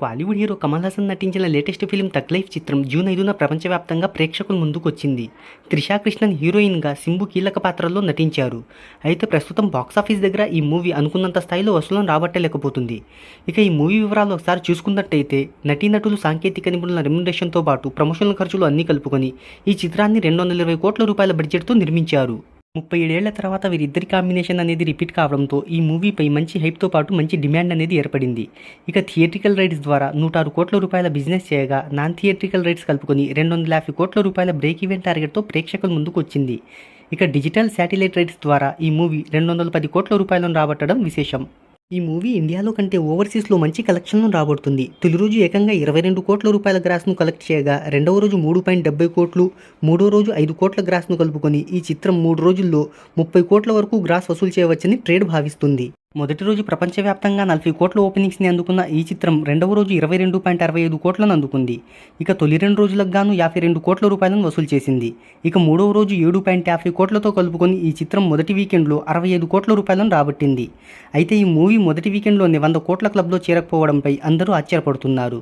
Bollywood hero Kamal Haasan నటించిన latest film తగ్ life చిత్రం జూన్ 5న ప్రపంచవ్యాప్తంగా ప్రేక్షకుల ముందుకు వచ్చింది. త్రిషా కృష్ణన్ హీరోయిన్గా, సింబు కీలక పాత్రల్లో నటించారు. అయితే ప్రస్తుతం బాక్సాఫీస్ దగ్గర ఈ మూవీ అనుకున్నంత స్థాయిలో వసూలను రాబట్టలేకపోతుంది. ఇక ఈ మూవీ వివరాలు ఒకసారి చూసుకున్నట్టయితే నటీనటులు, సాంకేతిక నిపుణుల రెమ్యునరేషన్తో పాటు ప్రమోషనల్ ఖర్చులు అన్నీ కలుపుకొని ఈ చిత్రాన్ని 220 కోట్ల రూపాయల బడ్జెట్తో నిర్మించారు. 37 ఏళ్ల తర్వాత వీరిద్దరి కాంబినేషన్ అనేది రిపీట్ కావడంతో ఈ మూవీపై మంచి హైప్తో పాటు మంచి డిమాండ్ అనేది ఏర్పడింది. ఇక థియేట్రికల్ రైట్స్ ద్వారా 106 కోట్ల రూపాయల బిజినెస్ చేయగా, నాన్ థియేట్రికల్ రైట్స్ కలుపుకొని 250 కోట్ల రూపాయల బ్రేక్ ఈవెన్ టార్గెట్తో ప్రేక్షకుల ముందుకు వచ్చింది. ఇక డిజిటల్ శాటిలైట్ రైట్స్ ద్వారా ఈ మూవీ 210 కోట్ల రూపాయలను రాబట్టడం విశేషం. ఈ మూవీ ఇండియాలో కంటే ఓవర్సీస్లో మంచి కలెక్షన్ను రాబడుతుంది. తొలి రోజు ఏకంగా 22 కోట్ల రూపాయల గ్రాస్ను కలెక్ట్ చేయగా, రెండవ రోజు 3.70 కోట్లు, మూడో రోజు 5 కోట్ల గ్రాస్ను కలుపుకొని ఈ చిత్రం 3 రోజుల్లో 30 కోట్ల వరకు గ్రాస్ వసూలు చేయవచ్చని ట్రేడ్ భావిస్తుంది. మొదటి రోజు ప్రపంచవ్యాప్తంగా 40 కోట్ల ఓపెనింగ్స్ని అందుకున్న ఈ చిత్రం రెండవ రోజు 22.65 కోట్లను అందుకుంది. ఇక తొలి 2 రోజులకు గాను 52 కోట్ల రూపాయలను వసూలు చేసింది. ఇక మూడవ రోజు 7.50 కోట్లతో కలుపుకొని ఈ చిత్రం మొదటి వీకెండ్లో 65 కోట్ల రూపాయలను రాబట్టింది. అయితే ఈ మూవీ మొదటి వీకెండ్లోనే 100 కోట్ల క్లబ్లో చేరకపోవడంపై అందరూ ఆశ్చర్యపడుతున్నారు.